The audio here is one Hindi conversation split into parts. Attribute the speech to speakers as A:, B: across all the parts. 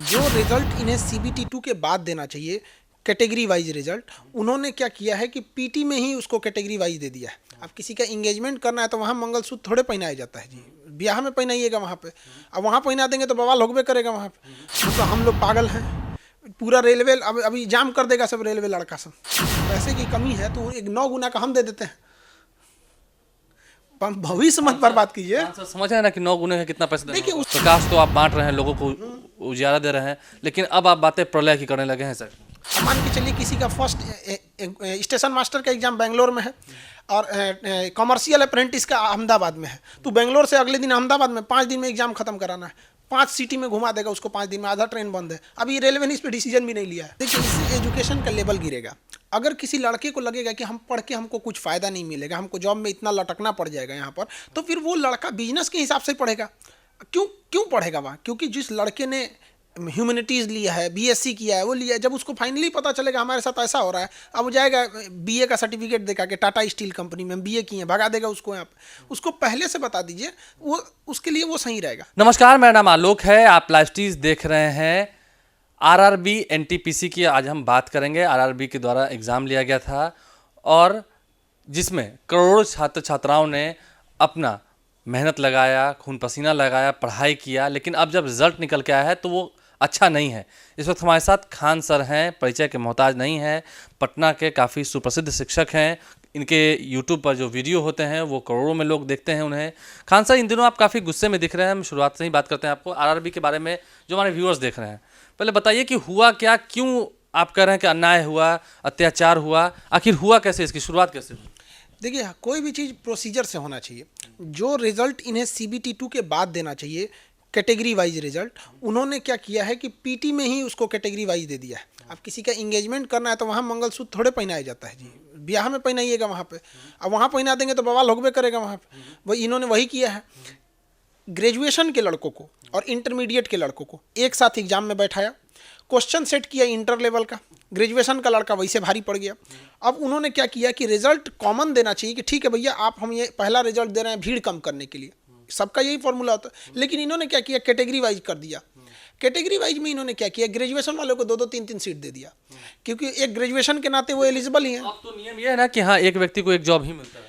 A: जो रिजल्ट इन्हें सीबीटी 2 के बाद देना चाहिए, कैटेगरी वाइज रिजल्ट, उन्होंने क्या किया है कि पीटी में ही उसको कैटेगरी वाइज दे दिया है। अब किसी का इंगेजमेंट करना है तो वहाँ मंगलसूत्र थोड़े पहनाया जाता है जी, ब्याह में पहनाइएगा वहाँ पे। अब वहाँ पहना देंगे तो बवाल होगबे करेगा वहाँ पे। तो हम लोग पागल हैं, पूरा रेलवे अब अभी जाम कर देगा सब रेलवे लड़का सब। पैसे की कमी है तो एक 9 गुना का हम दे देते हैं। भविष्य मत बर्बाद कीजिए।
B: समझ रहे हैं ना कि 9 गुने का कितना पैसा
A: देखिए
B: देना होगा। प्रकाश तो आप बांट रहे हैं, लोगों को उजियारा दे रहे हैं, लेकिन अब आप बातें प्रलय की करने लगे हैं सर।
A: मान के चलिए किसी का फर्स्ट स्टेशन मास्टर का एग्जाम बेंगलोर में है और कमर्शियल अप्रेंटिस का अहमदाबाद में है, तो बेंगलोर से अगले दिन अहमदाबाद में 5 दिन में एग्जाम खत्म कराना है। 5 सिटी में घुमा देगा उसको 5 दिन में, आधा ट्रेन बंद है। अभी रेलवे ने इस पर डिसीजन भी नहीं लिया है। देखिए इससे एजुकेशन का लेवल गिरेगा। अगर किसी लड़के को लगेगा कि हम पढ़ के हमको कुछ फ़ायदा नहीं मिलेगा, हमको जॉब में इतना लटकना पड़ जाएगा यहाँ पर, तो फिर वो लड़का बिजनेस के हिसाब से पढ़ेगा। क्यों पढ़ेगा वहाँ? क्योंकि जिस लड़के ने ह्यूमैनिटीज़ लिया है, बीएससी किया है, वो लिया है, जब उसको फाइनली पता चलेगा हमारे साथ ऐसा हो रहा है, अब वो जाएगा बीए का सर्टिफिकेट देखा कि टाटा स्टील कंपनी में बीए किए हैं, भगा देगा उसको यहाँ पे। उसको पहले से बता दीजिए, वो उसके लिए वो सही रहेगा।
B: नमस्कार, मेरा नाम आलोक है, आप लाइव देख रहे हैं। आरआरबी एनटीपीसी की आज हम बात करेंगे। आरआरबी के द्वारा एग्ज़ाम लिया गया था और जिसमें करोड़ों छात्र छात्राओं ने अपना मेहनत लगाया, खून पसीना लगाया, पढ़ाई किया, लेकिन अब जब रिजल्ट निकल के आया है तो वो अच्छा नहीं है। इस वक्त हमारे साथ खान सर हैं, परिचय के मोहताज नहीं हैं, पटना के काफ़ी सुप्रसिद्ध शिक्षक हैं। इनके यूट्यूब पर जो वीडियो होते हैं वो करोड़ों में लोग देखते हैं उन्हें। खान सर, इन दिनों आप काफ़ी गुस्से में दिख रहे हैं। हम शुरुआत से ही बात करते हैं आपको आरआरबी के बारे में, जो हमारे व्यूअर्स देख रहे हैं। पहले बताइए कि हुआ क्या, क्यों आप कह रहे हैं कि अन्याय हुआ, अत्याचार हुआ, आखिर हुआ कैसे, इसकी शुरुआत कैसे हुई?
A: देखिए कोई भी चीज़ प्रोसीजर से होना चाहिए। जो रिजल्ट इन्हें सीबीटी 2 के बाद देना चाहिए, कैटेगरी वाइज रिजल्ट, उन्होंने क्या किया है कि पीटी में ही उसको कैटेगरी वाइज दे दिया है। अब किसी का इंगेजमेंट करना है तो वहाँ मंगलसूत्र थोड़े पहनाया जाता है जी, ब्याह में पहनाइएगा वहाँ पे। अब वहाँ पहना देंगे तो बवाल होगबे करेगा वहाँ पे। वही इन्होंने वही किया है। ग्रेजुएशन के लड़कों को और इंटरमीडिएट के लड़कों को एक साथ एग्जाम में बैठाया, क्वेश्चन सेट किया इंटर लेवल का। ग्रेजुएशन का लड़का वैसे भारी पड़ गया। अब उन्होंने क्या किया कि रिजल्ट कॉमन देना चाहिए कि ठीक है भैया, आप हम ये पहला रिजल्ट दे रहे हैं भीड़ कम करने के लिए, सबका यही फॉर्मूला होता है। लेकिन इन्होंने क्या किया, कैटेगरी वाइज कर दिया। कैटेगरी वाइज में इन्होंने क्या किया, ग्रेजुएशन वालों को 2-2, 3-3 सीट दे दिया, क्योंकि एक ग्रेजुएशन के नाते वो एलिजिबल ही हैं।
B: अब तो नियम ये है ना कि हाँ, एक व्यक्ति को एक जॉब ही मिलता है।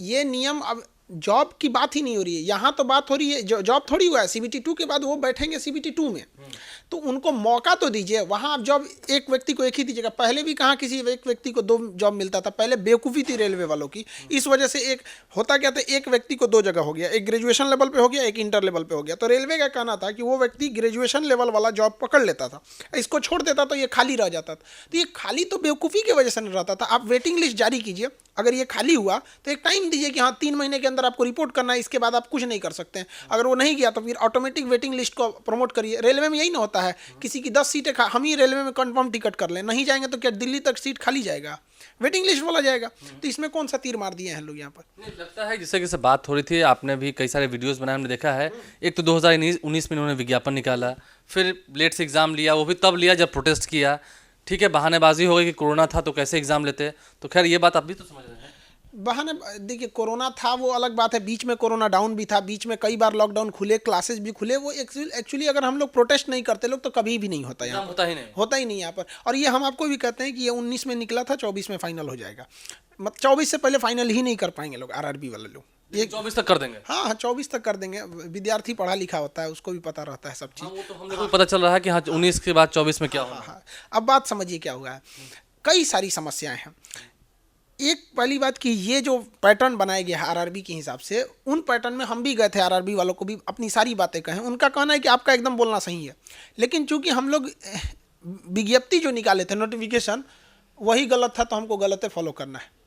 A: ये नियम, अब जॉब की बात ही नहीं हो रही है यहाँ, तो बात हो रही है जॉब थोड़ी हुआ है। सीबीटी 2 के बाद वो बैठेंगे सीबीटी 2 में, तो उनको मौका तो दीजिए। वहाँ आप जॉब एक व्यक्ति को एक ही दीजिएगा। पहले भी कहाँ किसी एक व्यक्ति को 2 जॉब मिलता था, पहले बेवकूफ़ी थी रेलवे वालों की। इस वजह से एक होता क्या था, एक व्यक्ति को 2 जगह हो गया, एक ग्रेजुएशन लेवल पे हो गया, एक इंटर लेवल पे हो गया। तो रेलवे का कहना था कि वो व्यक्ति ग्रेजुएशन लेवल वाला जॉब पकड़ लेता था, इसको छोड़ देता तो ये खाली रह जाता था। तो ये खाली तो बेवकूफ़ी की वजह से नहीं रहता था। आप वेटिंग लिस्ट जारी कीजिए, अगर ये खाली हुआ तो एक टाइम दीजिए कि हाँ 3 महीने के अंदर आपको रिपोर्ट करना है, इसके बाद आप कुछ नहीं कर सकते हैं। अगर वो नहीं किया तो फिर ऑटोमेटिक वेटिंग लिस्ट को प्रमोट करिए। रेलवे में यही ना होता है, किसी की 10 सीटें हम ही रेलवे में कंफर्म टिकट कर लें, नहीं जाएंगे तो क्या दिल्ली तक सीट खाली जाएगा, वेटिंग लिस्ट बोला जाएगा। तो इसमें कौन सा तीर मार दिए हैं लोग यहाँ पर?
B: नहीं लगता है, जिससे कि बात हो रही थी, आपने भी कई सारे वीडियोस बनाए, हमने देखा है। एक तो 2019 में उन्होंने विज्ञापन निकाला, फिर लेट से एग्जाम लिया, वो भी तब लिया जब प्रोटेस्ट किया। ठीक है, बहानेबाजी हो गई कि कोरोना था तो कैसे एग्जाम लेते। तो खैर ये बात आप भी तो समझ रहे हैं।
A: बहाने, देखिए कोरोना था वो अलग बात है, बीच में कोरोना डाउन भी था, बीच में कई बार लॉकडाउन खुले, क्लासेस भी खुले। वो एक्चुअली अगर हम लोग प्रोटेस्ट नहीं करते लोग तो कभी भी नहीं होता यहाँ,
B: होता ही नहीं
A: यहाँ पर। और ये हम आपको भी कहते हैं कि ये 19 में निकला था, 24 में फाइनल हो जाएगा। 24 से पहले फाइनल ही नहीं कर पाएंगे लोग, आरआरबी वाले लोग।
B: ये 24 तक कर देंगे।
A: हाँ 24 तक कर देंगे। विद्यार्थी पढ़ा लिखा होता है, उसको भी पता रहता है सब चीज़।
B: वो तो हम लोग को पता चल रहा है कि हाँ 19 के बाद 24 में क्या होगा।
A: हाँ, अब बात समझिए क्या हुआ है। कई सारी समस्याएं हैं। एक पहली बात कि ये जो पैटर्न बनाया गया है आरआरबी के हिसाब से, उन पैटर्न में हम भी गए थे, आरआरबी वालों को भी अपनी सारी बातें कहें। उनका कहना है कि आपका एकदम बोलना सही है, लेकिन चूंकि हम लोग विज्ञप्ति जो निकाले थे, नोटिफिकेशन, वही गलत था, तो हमको गलत फॉलो करना है।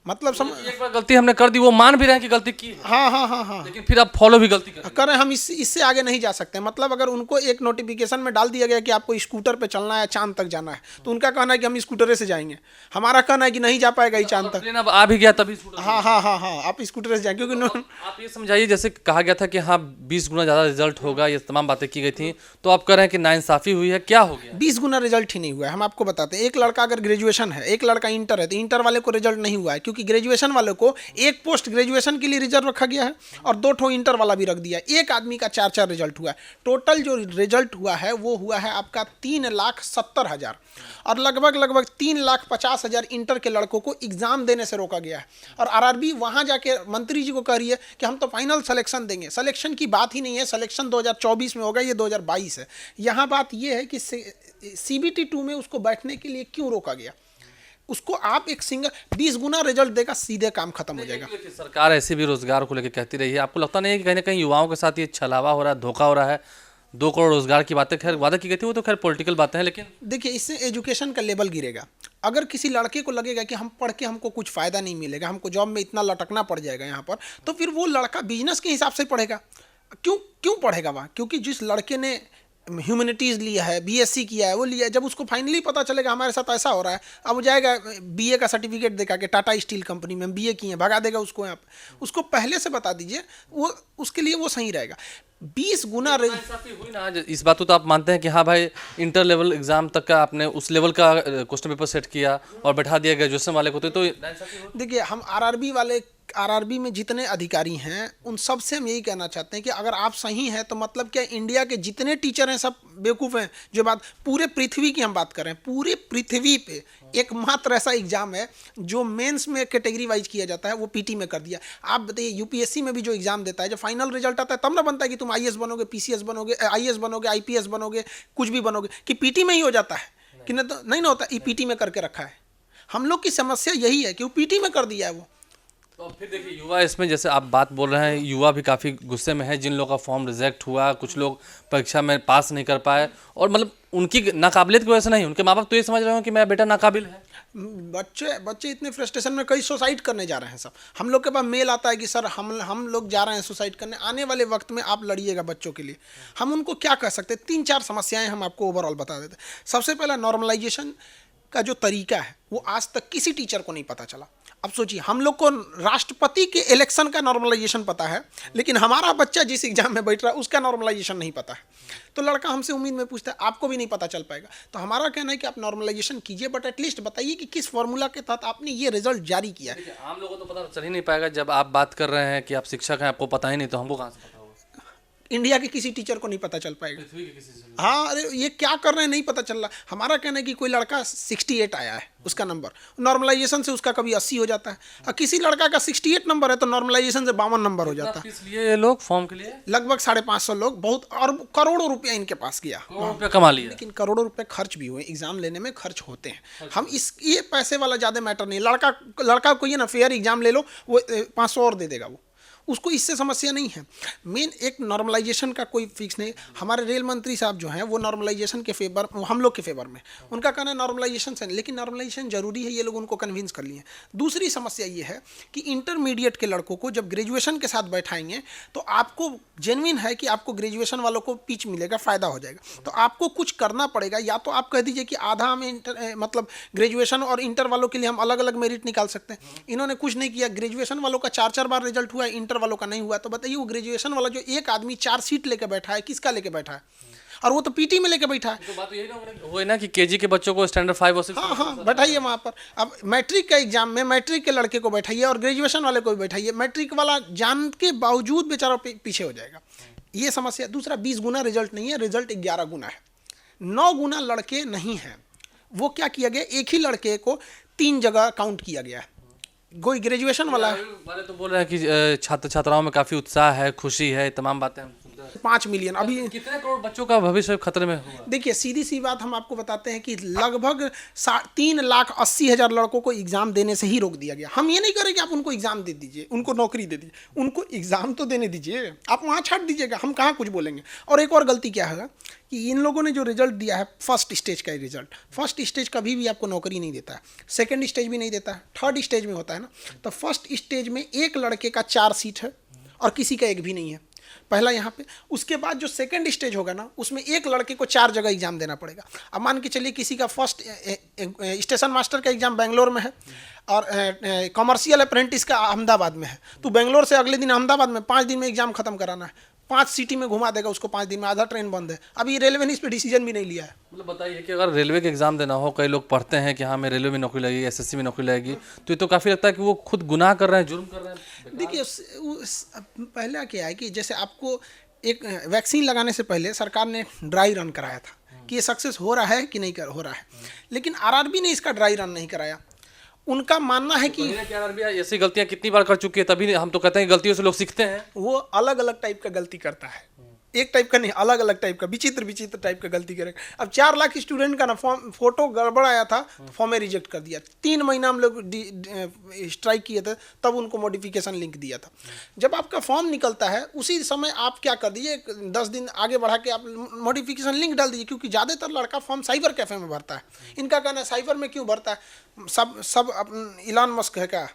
A: मतलब
B: एक बार गलती हमने कर दी, वो मान भी रहे हैं कि गलती की है।
A: हाँ,
B: लेकिन फिर आप फॉलो भी गलती
A: कर रहे हैं। हम इससे आगे नहीं जा सकते। मतलब अगर उनको एक नोटिफिकेशन में डाल दिया गया कि आपको स्कूटर पे चलना है, चांद तक जाना है, तो उनका कहना है कि हम स्कूटरे से जाएंगे। हमारा कहना है कि नहीं जा पाएगा ये चांद तक।
B: अब आ भी गया तभी।
A: हाँ, आप स्कूटर से जाएंगे, क्योंकि
B: आप ये समझाइए, जैसे कहा गया था कि हाँ 20 गुना ज़्यादा रिजल्ट होगा, ये तमाम बातें की गई थी, तो आप कह रहे हैं कि नाइंसाफ़ी हुई है, क्या हो गया?
A: 20 गुना रिजल्ट ही नहीं हुआ है। हम आपको बताते हैं, एक लड़का अगर ग्रेजुएशन है, एक लड़का इंटर है, तो इंटर वाले को रिजल्ट नहीं हुआ है, क्योंकि क्योंकि ग्रेजुएशन वालों को एक पोस्ट ग्रेजुएशन के लिए रिजर्व रखा गया है और 2 ठो इंटर वाला भी रख दिया है। एक आदमी का 4 रिजल्ट हुआ है। टोटल जो रिजल्ट हुआ है वो हुआ है आपका 3,70,000 और लगभग 3,50,000 इंटर के लड़कों को एग्जाम देने से रोका गया है। और आरआरबी वहां जाके मंत्री जी को कह रही है कि हम तो फाइनल सिलेक्शन देंगे। सिलेक्शन की बात ही नहीं है, सिलेक्शन 2024 में होगा, ये 2022 है। यहाँ बात ये है कि CBT 2 में उसको बैठने के लिए क्यों रोका गया। उसको आप एक सिंगल 20 गुना रिजल्ट देगा, सीधे काम खत्म हो जाएगा।
B: सरकार ऐसे भी रोजगार को लेकर कहती रही है, आपको लगता नहीं है कि कहीं ना कहीं युवाओं के साथ ये छलावा हो रहा है, धोखा हो रहा है? 2 करोड़ रोजगार की बातें खैर वादा की गई थी, वो तो खैर पॉलिटिकल बातें हैं, लेकिन
A: देखिए इससे एजुकेशन का लेवल गिरेगा। अगर किसी लड़के को लगेगा कि हम पढ़ के हमको कुछ फ़ायदा नहीं मिलेगा, हमको जॉब में इतना लटकना पड़ जाएगा यहाँ पर, तो फिर वो लड़का बिजनेस के हिसाब से पढ़ेगा। क्यों पढ़ेगा वहाँ? क्योंकि जिस लड़के ने ह्यूमैनिटीज़ लिया है, BSc किया है, वो लिया है, जब उसको फाइनली पता चलेगा हमारे साथ ऐसा हो रहा है, अब वो जाएगा BA का सर्टिफिकेट दिखा के टाटा स्टील कंपनी में BA किए हैं, भगा देगा उसको। यहाँ पर उसको पहले से बता दीजिए, वो उसके लिए वो सही रहेगा। 20 गुना
B: हुई ना आज। इस बात को तो आप मानते हैं कि हाँ भाई, इंटर लेवल एग्जाम तक का आपने उस लेवल का क्वेश्चन पेपर सेट किया और बैठा दिया ग्रेजुएशन वाले को, तो
A: देखिए हम आरआरबी में जितने अधिकारी हैं उन सब से हम यही कहना चाहते हैं कि अगर आप सही हैं तो मतलब क्या इंडिया के जितने टीचर हैं सब बेवकूफ़ हैं। जो बात पूरे पृथ्वी की हम बात कर रहे हैं, पूरे पृथ्वी पे एकमात्र ऐसा एग्जाम है जो मेंस में कैटेगरी वाइज किया जाता है, वो पीटी में कर दिया। आप बताइए UPSC में भी जो एग्जाम देता है, जब फाइनल रिजल्ट आता है तब ना बनता है कि तुम IAS बनोगे, PCS बनोगे, IAS बनोगे, IPS बनोगे, कुछ भी बनोगे, कि पीटी में ही हो जाता है कि नहीं ना होता, पीटी में करके रखा है। हम लोग की समस्या यही है कि वो पीटी में कर दिया है वो।
B: तो फिर देखिए युवा इसमें, जैसे आप बात बोल रहे हैं, युवा भी काफ़ी गुस्से में है। जिन लोगों का फॉर्म रिजेक्ट हुआ, कुछ लोग परीक्षा में पास नहीं कर पाए, और मतलब उनकी नाकाबिलियत की वजह से नहीं, उनके माँ बाप तो ये समझ रहे हो कि मेरा बेटा नाकाबिल है।
A: बच्चे इतने फ्रस्ट्रेशन में कई सुसाइड करने जा रहे हैं। सब हम लोग के पास मेल आता है कि सर हम लोग जा रहे हैं सुसाइड करने। आने वाले वक्त में आप लड़िएगा बच्चों के लिए। हम उनको क्या कह सकते हैं? 3-4 समस्याएं हम आपको ओवरऑल बता देते हैं। सबसे पहला, नॉर्मलाइजेशन का जो तरीका है वो आज तक किसी टीचर को नहीं पता चला। अब सोचिए, हम लोग को राष्ट्रपति के इलेक्शन का नॉर्मलाइजेशन पता है, लेकिन हमारा बच्चा जिस एग्जाम में बैठ रहा है उसका नॉर्मलाइजेशन नहीं पता है। तो लड़का हमसे उम्मीद में पूछता है, आपको भी नहीं पता चल पाएगा। तो हमारा कहना है कि आप नॉर्मलाइजेशन कीजिए, बट एटलीस्ट बताइए कि किस फॉर्मूला के तहत आपने ये रिजल्ट जारी किया है।
B: आम लोगों को तो पता चल ही नहीं पाएगा। जब आप बात कर रहे हैं कि आप शिक्षक हैं, आपको पता ही नहीं, तो हमको कहाँ से पता होगा?
A: इंडिया के किसी टीचर को नहीं पता चल पाएगा।
B: पृथ्वी के किसी से
A: हाँ, अरे ये क्या कर रहे हैं नहीं पता चल रहा। हमारा कहना है कि कोई लड़का 68 आया है, उसका नंबर नॉर्मलाइजेशन से उसका कभी 80 हो जाता है, और किसी लड़का का 68 नंबर है तो नॉर्मलाइजेशन से 52 नंबर हो जाता है।
B: इसलिए ये लोग फॉर्म के लिए
A: लगभग 550 लोग, बहुत और करोड़ों रुपया इनके पास गया,
B: करोड़ों रुपया कमा लिया।
A: लेकिन करोड़ों रुपए खर्च भी हुए। एग्जाम लेने में खर्च होते हैं। हम ये पैसे वाला ज़्यादा मैटर नहीं। लड़का को ये ना फेयर एग्जाम ले लो, वो 500 और दे देगा, वो उसको इससे समस्या नहीं है। मेन एक नॉर्मलाइजेशन का कोई फिक्स नहीं। हमारे रेल मंत्री साहब जो हैं वो नॉर्मलाइजेशन के फेवर, हम लोग के फेवर में, उनका कहना है नॉर्मलाइजेशन से, लेकिन नॉर्मलाइजेशन जरूरी है, ये लोग उनको कन्विंस कर लिए हैं। दूसरी समस्या ये है कि इंटरमीडिएट के लड़कों को जब ग्रेजुएशन के साथ बैठाएंगे तो आपको जेन्युइन है कि आपको ग्रेजुएशन वालों को पिच मिलेगा, फ़ायदा हो जाएगा। तो आपको कुछ करना पड़ेगा, या तो आप कह दीजिए कि आधा हम मतलब ग्रेजुएशन और इंटर वालों के लिए हम अलग अलग मेरिट निकाल सकते हैं। इन्होंने कुछ नहीं किया। ग्रेजुएशन वालों का 4-4 बार रिजल्ट हुआ है, इंटर वालों का नहीं हुआ। तो बताइए वो ग्रेजुएशन वाला जो एक आदमी 4 सीट लेके बैठा है, किसका लेके बैठा है? और वो तो पीटी में लेके बैठा है।
B: तो बात यही ना वो है ना कि केजी के बच्चों को स्टैंडर्ड 5 और 6
A: हाँ बैठाइए वहाँ पर। अब मैट्रिक का एग्जाम में मैट्रिक के लड़के को बैठाइए और ग्रेजुएशन वाले को भी बैठाइए, मैट्रिक वाला जान के बावजूद बेचारा पीछे हो जाएगा। ये समस्या। दूसरा, 20 गुना रिजल्ट नहीं है, रिजल्ट 11 गुना है। 9 गुना लड़के नहीं हैं। वो क्या किया गया, एक ही लड़के को 3 जगह काउंट किया गया है। कोई ग्रेजुएशन वाला
B: तो बोल रहे हैं कि छात्र छात्राओं में काफी उत्साह है, खुशी है, तमाम बातें हम
A: 5 मिलियन। अभी
B: कितने करोड़ बच्चों का भविष्य खतरे में हुआ?
A: देखिए सीधी सी बात हम आपको बताते हैं कि लगभग 3,80,000 लड़कों को एग्जाम देने से ही रोक दिया गया। हम ये नहीं करें कि आप उनको एग्जाम दे दीजिए, उनको नौकरी दे दीजिए, उनको एग्जाम तो देने दीजिए, आप वहाँ छाट दीजिएगा, हम कहाँ कुछ बोलेंगे। और एक और गलती क्या है कि इन लोगों ने जो रिजल्ट दिया है, फर्स्ट स्टेज का रिजल्ट, फर्स्ट स्टेज कभी भी आपको नौकरी नहीं देता है, सेकंड स्टेज भी नहीं देता है, थर्ड स्टेज में होता है ना। तो फर्स्ट स्टेज में एक लड़के का 4 सीट है और किसी का एक भी नहीं है, पहला यहाँ पे। उसके बाद जो सेकंड स्टेज होगा ना, उसमें एक लड़के को 4 जगह एग्जाम देना पड़ेगा। अब मान के चलिए किसी का फर्स्ट स्टेशन मास्टर का एग्जाम बेंगलोर में है और कमर्शियल अप्रेंटिस का अहमदाबाद में है, तो बेंगलोर से अगले दिन अहमदाबाद में 5 दिन में एग्जाम खत्म कराना है। 5 सिटी में घुमा देगा उसको 5 दिन में, आधा ट्रेन बंद है। अभी रेलवे ने इस पर डिसीजन भी नहीं लिया है।
B: मतलब बताइए कि अगर रेलवे के एग्जाम देना हो, कई लोग पढ़ते हैं कि हाँ मैं रेलवे में नौकरी लगेगी, एसएससी में नौकरी लगेगी, तो ये तो काफ़ी लगता है कि वो खुद गुनाह कर रहे हैं, जुर्म कर रहे हैं।
A: देखिए पहला क्या है कि जैसे आपको एक वैक्सीन लगाने से पहले सरकार ने ड्राई रन कराया था कि ये सक्सेस हो रहा है कि नहीं हो रहा है, लेकिन आरआरबी ने इसका ड्राई रन नहीं कराया। उनका मानना है कि
B: आरआरबी ऐसी गलतियां कितनी बार कर चुकी है, तभी हम तो कहते हैं गलतियों से लोग सीखते हैं।
A: वो अलग अलग टाइप का गलती करता है, एक टाइप का नहीं, अलग अलग टाइप का, विचित्र विचित्र टाइप का गलती करेगा। अब 4 लाख स्टूडेंट का ना फॉर्म फोटो गड़बड़ आया था, फॉर्म में रिजेक्ट कर दिया। 3 महीना हम लोग स्ट्राइक किए थे, तब उनको मॉडिफिकेशन लिंक दिया था। जब आपका फॉर्म निकलता है उसी समय आप क्या कर दीजिए, 10 दिन आगे बढ़ा के आप मॉडिफिकेशन लिंक डाल दीजिए, क्योंकि ज़्यादातर लड़का फॉर्म साइबर कैफे में भरता है। इनका कहना है साइबर में क्यों भरता है, सब इलान मस्क है क्या,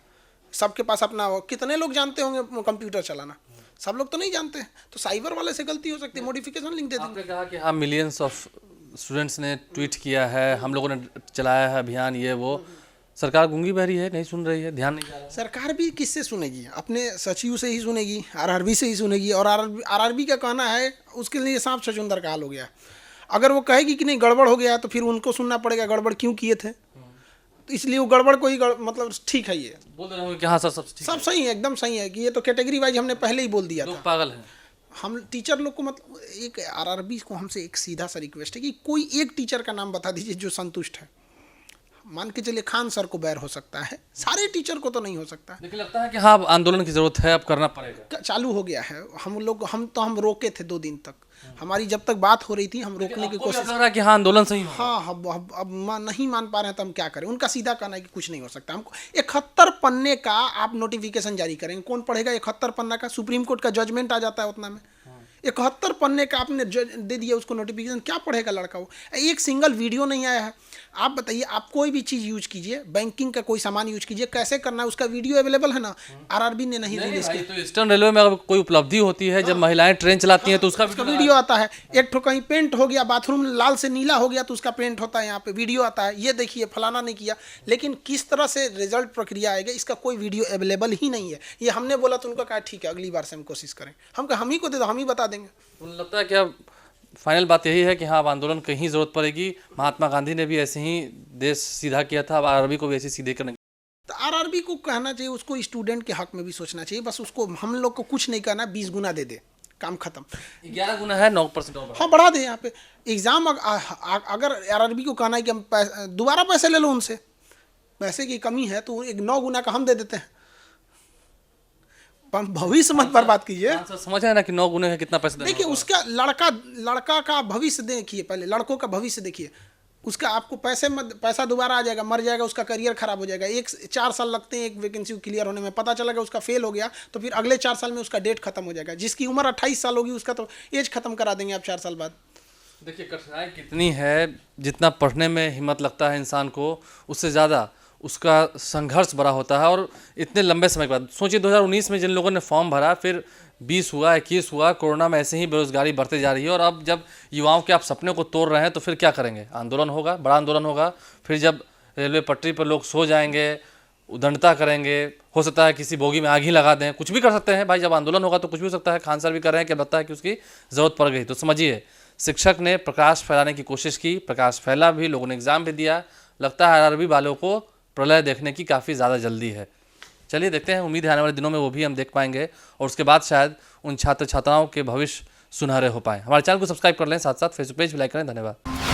A: सबके पास अपना, कितने लोग जानते होंगे कंप्यूटर चलाना, सब लोग तो नहीं जानते, तो साइबर वाले से गलती हो सकती है, मॉडिफिकेशन लिंक दे देंगे।
B: आपने कहा कि हाँ मिलियंस ऑफ स्टूडेंट्स ने ट्वीट किया है, हम लोगों ने चलाया है अभियान, ये वो, सरकार गूंगी बहरी है, नहीं सुन रही है, ध्यान नहीं जा रहा है।
A: सरकार भी किससे सुनेगी, अपने सचिव से ही सुनेगी, आरआरबी से ही सुनेगी, और आरआरबी का कहना है उसके लिए सांप छछूंदर का हाल हो गया। अगर वो कहेगी कि नहीं गड़बड़ हो गया तो फिर उनको सुनना पड़ेगा गड़बड़ क्यों किए थे, तो इसलिए वो गड़बड़ को ही मतलब ठीक है, ये
B: बोल रहे हो कि हाँ सर
A: सब सही है, एकदम सही है कि ये तो कैटेगरी वाइज हमने पहले ही बोल दिया था।
B: लोग पागल हैं।
A: हम टीचर लोग को मतलब एक आरआरबी को हमसे एक सीधा सा रिक्वेस्ट है कि कोई एक टीचर का नाम बता दीजिए जो संतुष्ट है। मान के चलिए खान सर को बैर हो सकता है, सारे टीचर को तो नहीं हो सकता।
B: लेकिन लगता है कि हाँ आंदोलन की जरूरत है, अब करना पड़ेगा।
A: चालू हो गया है, हम रोके थे 2 दिन तक, हमारी जब तक बात हो रही थी हम रोकने की कोशिश।
B: लग रहा है कि हाँ आंदोलन सही हो।
A: हाँ अब नहीं मान पा रहे हैं तो हम क्या करें। उनका सीधा कहना है कि कुछ नहीं हो सकता। हमको 71 पन्ने का आप नोटिफिकेशन जारी करेंगे, कौन पढ़ेगा 71 पन्ना का, सुप्रीम कोर्ट का जजमेंट आ जाता है उतना में। 71 पन्ने का आपने दे दिया उसको नोटिफिकेशन, क्या पढ़ेगा लड़का वो। एक सिंगल वीडियो नहीं आया है। आप बताइए, आप कोई भी चीज़ यूज कीजिए, बैंकिंग का कोई सामान यूज कीजिए, कैसे करना है उसका वीडियो अवेलेबल है ना, आरआरबी ने नहीं रिलीज किया।
B: तो ईस्टर्न रेलवे में अगर कोई उपलब्धि होती है, जब महिलाएं ट्रेन चलाती हैं तो उसका
A: वीडियो आता है। एक ठो कहीं पेंट हो गया, बाथरूम लाल से नीला हो गया तो उसका पेंट होता है, यहाँ पे वीडियो आता है, ये देखिए फलाना नहीं किया। लेकिन किस तरह से रिजल्ट प्रक्रिया आएगा इसका कोई वीडियो अवेलेबल ही नहीं है। ये हमने बोला तो उनको कहा ठीक है अगली बार से हम कोशिश करें। हम ही को दे दो, हम ही बता देंगे।
B: लगता है कि अब फाइनल बात यही है कि हाँ अब आंदोलन कहीं ज़रूरत पड़ेगी। महात्मा गांधी ने भी ऐसे ही देश सीधा किया था, अब आरआरबी को भी ऐसे सीधे करने।
A: तो आरआरबी को कहना चाहिए, उसको स्टूडेंट के हक में भी सोचना चाहिए। बस उसको हम लोग को कुछ नहीं करना, 20 गुना दे दे, काम खत्म।
B: 11 गुना है, 9%।
A: हाँ बढ़ा दे। यहाँ पे एग्ज़ाम अगर आरआरबी को कहना है कि हम दोबारा पैसे ले लो उनसे, पैसे की कमी है तो 9 गुना का हम दे देते हैं। भविष्य मत बर्बाद कीजिए।
B: समझ है ना कि 9 गुने है, कितना पैसा
A: देखिए उसका लड़का का भविष्य देखिए, पहले लड़कों का भविष्य देखिए। उसका आपको पैसा दोबारा आ जाएगा, मर जाएगा, उसका करियर खराब हो जाएगा। 4 साल लगते हैं एक वैकेंसी क्लियर होने में, पता चला उसका फेल हो गया तो फिर अगले 4 साल में उसका डेट खत्म हो जाएगा। जिसकी उम्र 28 साल होगी उसका तो एज खत्म करा देंगे आप 4 साल बाद।
B: देखिए कठिनाई कितनी है, जितना पढ़ने में हिम्मत लगता है इंसान को, उससे ज़्यादा उसका संघर्ष बड़ा होता है। और इतने लंबे समय के बाद सोचिए 2019 में जिन लोगों ने फॉर्म भरा, फिर 20 हुआ, 21 हुआ, कोरोना में ऐसे ही बेरोजगारी बढ़ते जा रही है। और अब जब युवाओं के आप सपने को तोड़ रहे हैं तो फिर क्या करेंगे? आंदोलन होगा, बड़ा आंदोलन होगा। फिर जब रेलवे पटरी पर लोग सो जाएंगे, उदंडता करेंगे, हो सकता है किसी बोगी में आग ही लगा दें, कुछ भी कर सकते हैं भाई। जब आंदोलन होगा तो कुछ भी हो सकता है। खान सर भी कर रहे हैं कि लगता है कि उसकी ज़रूरत पड़ गई। तो समझिए शिक्षक ने प्रकाश फैलाने की कोशिश की, प्रकाश फैला भी, लोगों ने एग्ज़ाम भी दिया। लगता है आरआरबी वालों को प्रलय देखने की काफ़ी ज़्यादा जल्दी है। चलिए देखते हैं, उम्मीद है आने वाले दिनों में वो भी हम देख पाएंगे और उसके बाद शायद उन छात्र छात्राओं के भविष्य सुनहरे हो पाएँ। हमारे चैनल को सब्सक्राइब कर लें, साथ साथ फेसबुक पेज भी लाइक करें। धन्यवाद।